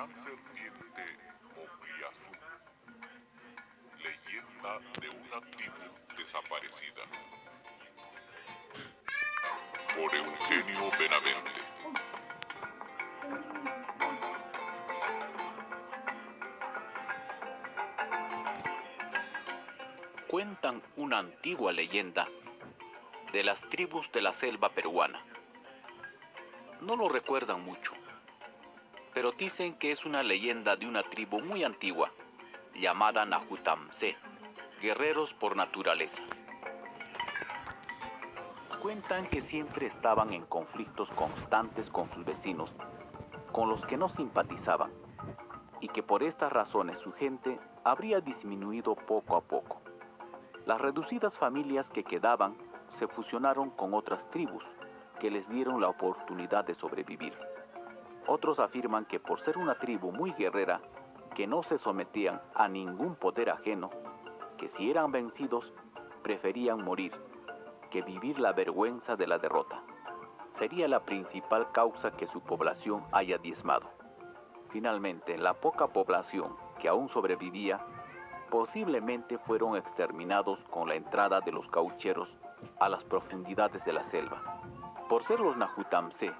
gran serpiente Mokliazú, leyenda de una tribu desaparecida. Por Eugenio Benavente. Cuentan una antigua leyenda de las tribus de la selva peruana. No lo recuerdan mucho, pero dicen que es una leyenda de una tribu muy antigua, llamada Najutamse, guerreros por naturaleza. Cuentan que siempre estaban en conflictos constantes con sus vecinos, con los que no simpatizaban, y que por estas razones su gente habría disminuido poco a poco. Las reducidas familias que quedaban se fusionaron con otras tribus que les dieron la oportunidad de sobrevivir. Otros afirman que por ser una tribu muy guerrera, que no se sometían a ningún poder ajeno, que si eran vencidos, preferían morir que vivir la vergüenza de la derrota. Sería la principal causa que su población haya diezmado. Finalmente, la poca población que aún sobrevivía posiblemente fueron exterminados con la entrada de los caucheros a las profundidades de la selva. Por ser los Najutamse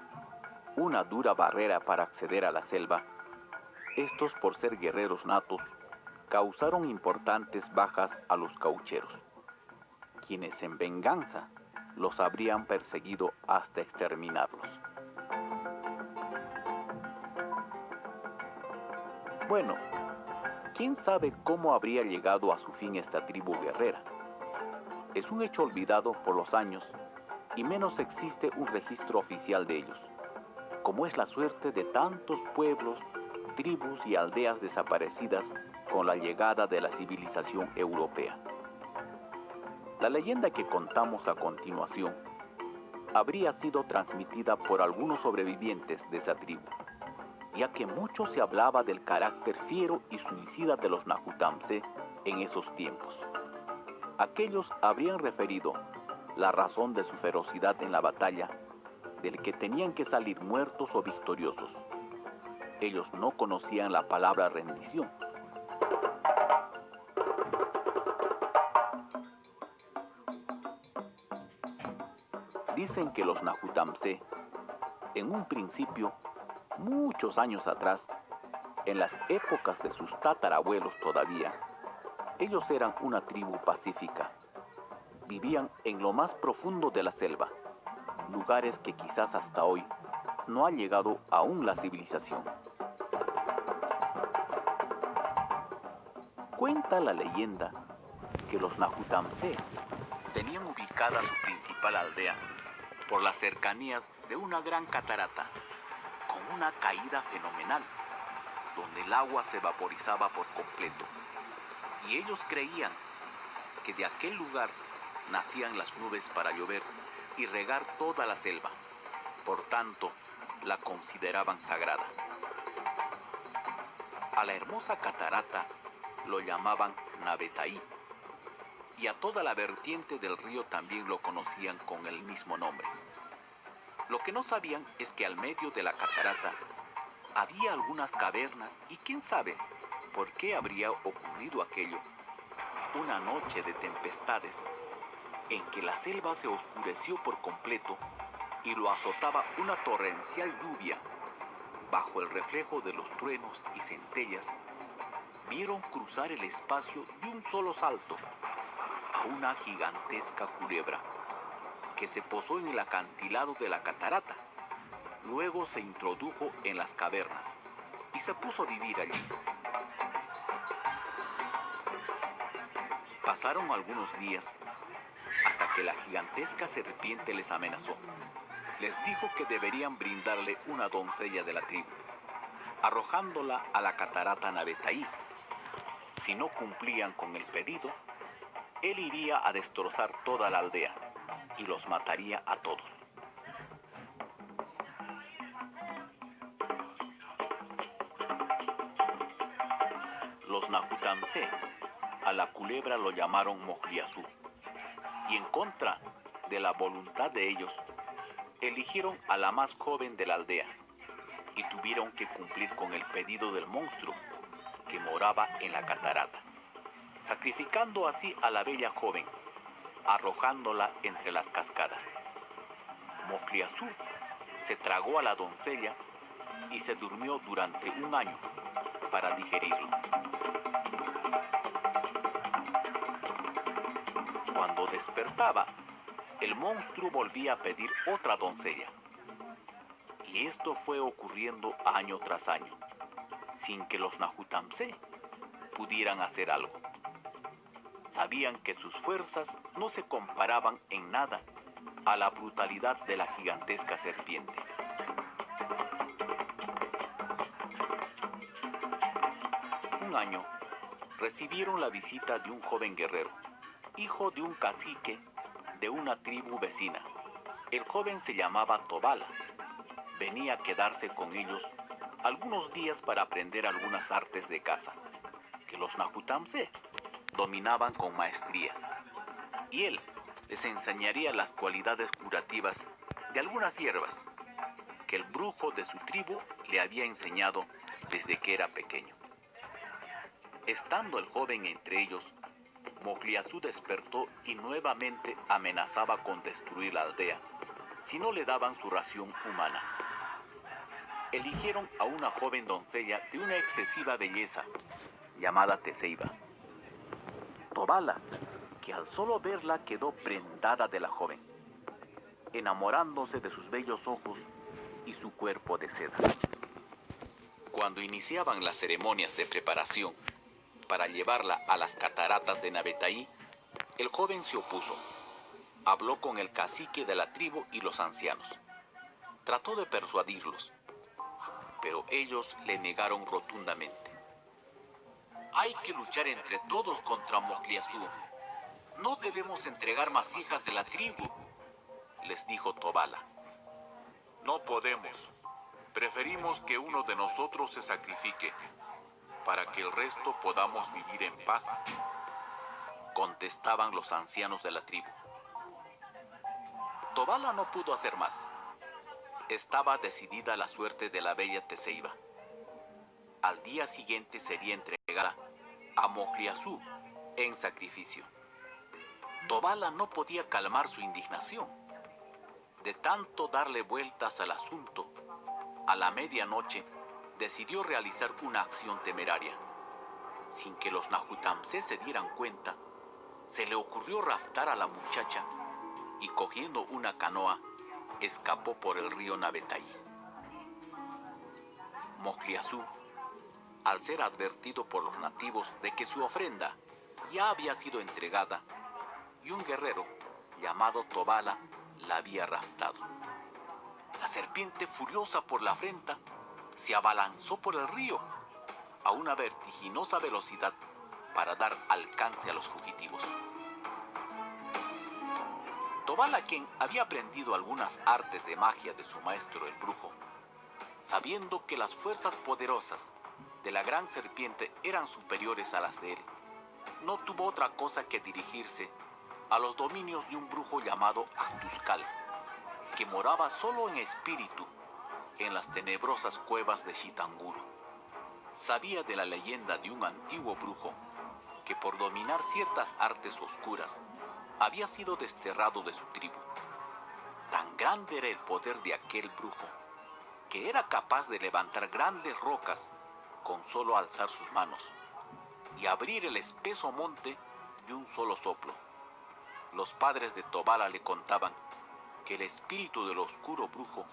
una dura barrera para acceder a la selva, estos, por ser guerreros natos, causaron importantes bajas a los caucheros, quienes en venganza los habrían perseguido hasta exterminarlos. Bueno, ¿quién sabe cómo habría llegado a su fin esta tribu guerrera? Es un hecho olvidado por los años y menos existe un registro oficial de ellos, como es la suerte de tantos pueblos, tribus y aldeas desaparecidas con la llegada de la civilización europea. La leyenda que contamos a continuación habría sido transmitida por algunos sobrevivientes de esa tribu, ya que mucho se hablaba del carácter fiero y suicida de los Najutamse en esos tiempos. Aquellos habrían referido la razón de su ferocidad en la batalla, del que tenían que salir muertos o victoriosos. Ellos no conocían la palabra rendición. Dicen que los Najutamse, en un principio, muchos años atrás, en las épocas de sus tatarabuelos todavía, ellos eran una tribu pacífica. Vivían en lo más profundo de la selva, lugares que quizás hasta hoy no ha llegado aún la civilización. Cuenta la leyenda que los Najutamse tenían ubicada su principal aldea por las cercanías de una gran catarata, con una caída fenomenal, donde el agua se vaporizaba por completo. Y ellos creían que de aquel lugar nacían las nubes para llover y regar toda la selva. Por tanto, la consideraban sagrada. A la hermosa catarata lo llamaban Nabetaí, y a toda la vertiente del río también lo conocían con el mismo nombre. Lo que no sabían es que al medio de la catarata había algunas cavernas y quién sabe por qué habría ocurrido aquello. Una noche de tempestades en que la selva se oscureció por completo y lo azotaba una torrencial lluvia. Bajo el reflejo de los truenos y centellas, vieron cruzar el espacio de un solo salto a una gigantesca culebra que se posó en el acantilado de la catarata. Luego se introdujo en las cavernas y se puso a vivir allí. Pasaron algunos días hasta que la gigantesca serpiente les amenazó. Les dijo que deberían brindarle una doncella de la tribu, arrojándola a la catarata Nabetaí. Si no cumplían con el pedido, él iría a destrozar toda la aldea y los mataría a todos. Los Najutamse a la culebra lo llamaron Mokliazú, y en contra de la voluntad de ellos, eligieron a la más joven de la aldea, y tuvieron que cumplir con el pedido del monstruo que moraba en la catarata, sacrificando así a la bella joven, arrojándola entre las cascadas. Mokliazú se tragó a la doncella y se durmió durante un año para digerirlo. Cuando despertaba, el monstruo volvía a pedir otra doncella. Y esto fue ocurriendo año tras año, sin que los Nahutamse pudieran hacer algo. Sabían que sus fuerzas no se comparaban en nada a la brutalidad de la gigantesca serpiente. Un año recibieron la visita de un joven guerrero, hijo de un cacique de una tribu vecina. El joven se llamaba Tobala. Venía a quedarse con ellos algunos días para aprender algunas artes de caza que los Nahutamse dominaban con maestría. Y él les enseñaría las cualidades curativas de algunas hierbas que el brujo de su tribu le había enseñado desde que era pequeño. Estando el joven entre ellos, Mokliazú despertó y nuevamente amenazaba con destruir la aldea si no le daban su ración humana. Eligieron a una joven doncella de una excesiva belleza llamada Teseiba. Tobala, que al solo verla quedó prendada de la joven, enamorándose de sus bellos ojos y su cuerpo de seda. Cuando iniciaban las ceremonias de preparación para llevarla a las cataratas de Nabetaí, el joven se opuso. Habló con el cacique de la tribu y los ancianos. Trató de persuadirlos, pero ellos le negaron rotundamente. Hay que luchar entre todos contra Mokliazú. No debemos entregar más hijas de la tribu, les dijo Tobala. No podemos. Preferimos que uno de nosotros se sacrifique para que el resto podamos vivir en paz, contestaban los ancianos de la tribu. Tobala no pudo hacer más. Estaba decidida la suerte de la bella Teseiba. Al día siguiente sería entregada a Mokliazú en sacrificio. Tobala no podía calmar su indignación. De tanto darle vueltas al asunto, a la medianoche decidió realizar una acción temeraria. Sin que los Nahutamse se dieran cuenta, se le ocurrió raptar a la muchacha y cogiendo una canoa, escapó por el río Nabetaí. Mokliazú, al ser advertido por los nativos de que su ofrenda ya había sido entregada y un guerrero llamado Tobala la había raptado. La serpiente, furiosa por la afrenta, se abalanzó por el río a una vertiginosa velocidad para dar alcance a los fugitivos. Tobala, quien había aprendido algunas artes de magia de su maestro el brujo, sabiendo que las fuerzas poderosas de la gran serpiente eran superiores a las de él, no tuvo otra cosa que dirigirse a los dominios de un brujo llamado Axtuscal, que moraba solo en espíritu en las tenebrosas cuevas de Xitanguro. Sabía de la leyenda de un antiguo brujo que por dominar ciertas artes oscuras había sido desterrado de su tribu. Tan grande era el poder de aquel brujo que era capaz de levantar grandes rocas con solo alzar sus manos y abrir el espeso monte de un solo soplo. Los padres de Tobala le contaban que el espíritu del oscuro brujo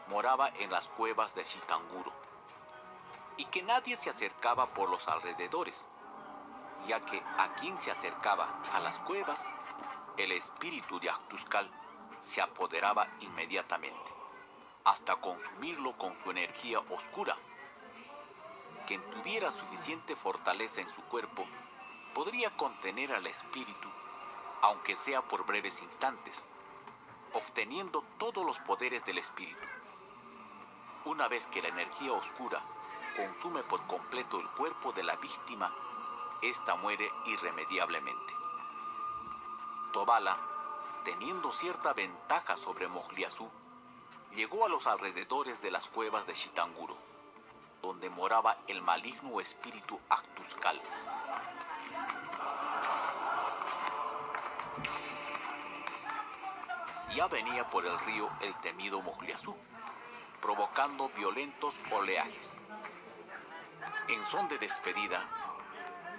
moraba en las cuevas de Xitanguro y que nadie se acercaba por los alrededores, ya que a quien se acercaba a las cuevas, el espíritu de Axtuscal se apoderaba inmediatamente, hasta consumirlo con su energía oscura. Quien tuviera suficiente fortaleza en su cuerpo podría contener al espíritu, aunque sea por breves instantes, obteniendo todos los poderes del espíritu. Una vez que la energía oscura consume por completo el cuerpo de la víctima, ésta muere irremediablemente. Tobala, teniendo cierta ventaja sobre Mokliazú, llegó a los alrededores de las cuevas de Chitanguro, donde moraba el maligno espíritu Actuscal. Ya venía por el río el temido Mojliazú, provocando violentos oleajes. En son de despedida,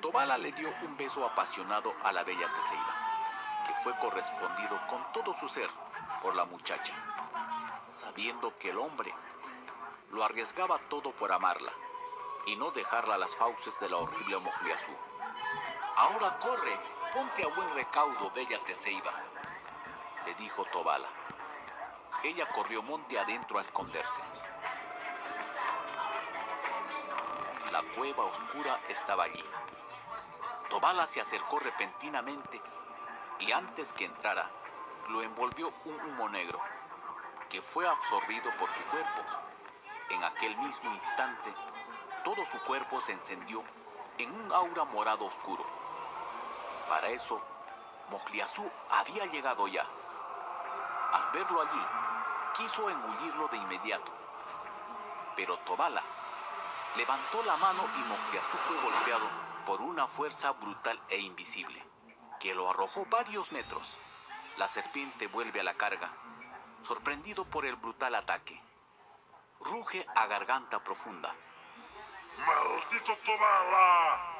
Tobala le dio un beso apasionado a la bella Teseiba, que fue correspondido con todo su ser por la muchacha, sabiendo que el hombre lo arriesgaba todo por amarla y no dejarla a las fauces de la horrible Mojliazú. «Ahora corre, ponte a buen recaudo, bella Teseiba», le dijo Tobala. Ella corrió monte adentro a esconderse. La cueva oscura estaba allí. Tobala se acercó repentinamente y antes que entrara, lo envolvió un humo negro, que fue absorbido por su cuerpo. En aquel mismo instante, todo su cuerpo se encendió en un aura morado oscuro. Para eso, Mojliazú había llegado ya. Al verlo allí, quiso engullirlo de inmediato. Pero Tobala levantó la mano y Mojliazú fue golpeado por una fuerza brutal e invisible, que lo arrojó varios metros. La serpiente vuelve a la carga, sorprendido por el brutal ataque. Ruge a garganta profunda. ¡Maldito Tobala!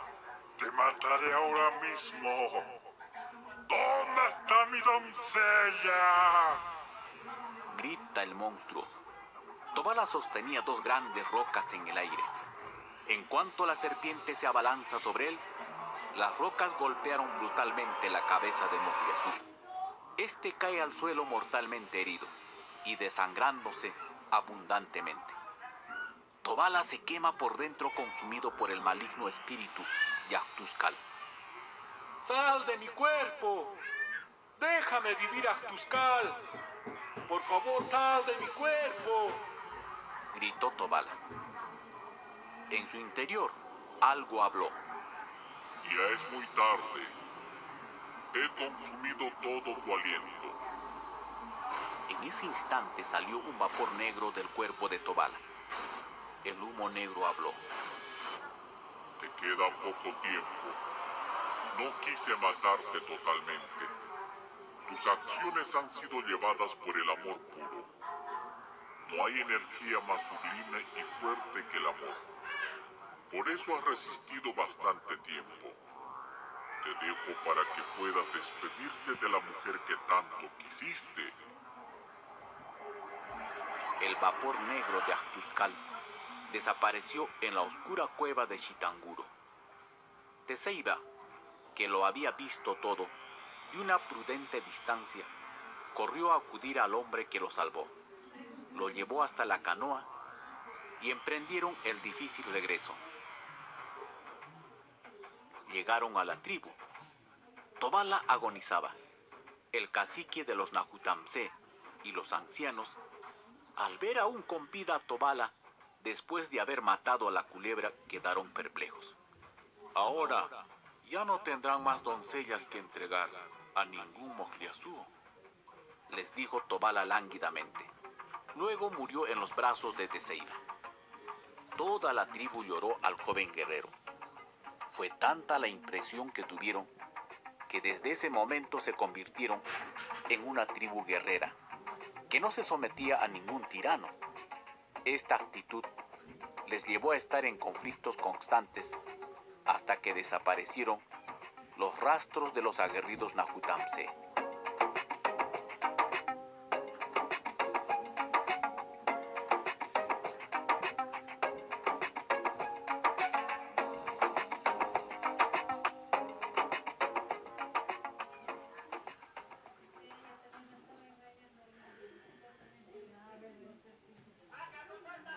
¡Te mataré ahora mismo! ¿Dónde está mi doncella?, grita el monstruo. Tobala sostenía dos grandes rocas en el aire. En cuanto la serpiente se abalanza sobre él, las rocas golpearon brutalmente la cabeza de Mojliazú. Este cae al suelo mortalmente herido y desangrándose abundantemente. Tobala se quema por dentro consumido por el maligno espíritu de Actuscal. ¡Sal de mi cuerpo! ¡Déjame vivir, Actuscal! ¡Por favor, sal de mi cuerpo!, gritó Tobala. En su interior, algo habló. Ya es muy tarde. He consumido todo tu aliento. En ese instante salió un vapor negro del cuerpo de Tobala. El humo negro habló. Te queda poco tiempo. No quise matarte totalmente. Tus acciones han sido llevadas por el amor puro. No hay energía más sublime y fuerte que el amor. Por eso has resistido bastante tiempo. Te dejo para que puedas despedirte de la mujer que tanto quisiste. El vapor negro de Actuscal desapareció en la oscura cueva de Chitanguro. Teseiba, que lo había visto todo, de una prudente distancia, corrió a acudir al hombre que lo salvó. Lo llevó hasta la canoa y emprendieron el difícil regreso. Llegaron a la tribu. Tobala agonizaba. El cacique de los Najutamse y los ancianos, al ver aún con vida a Tobala, después de haber matado a la culebra, quedaron perplejos. Ahora ya no tendrán más doncellas que entregar a ningún Mojliazú, les dijo Tobala lánguidamente. Luego murió en los brazos de Teseiba. Toda la tribu lloró al joven guerrero. Fue tanta la impresión que tuvieron que desde ese momento se convirtieron en una tribu guerrera, que no se sometía a ningún tirano. Esta actitud les llevó a estar en conflictos constantes hasta que desaparecieron los rastros de los aguerridos Najutamse.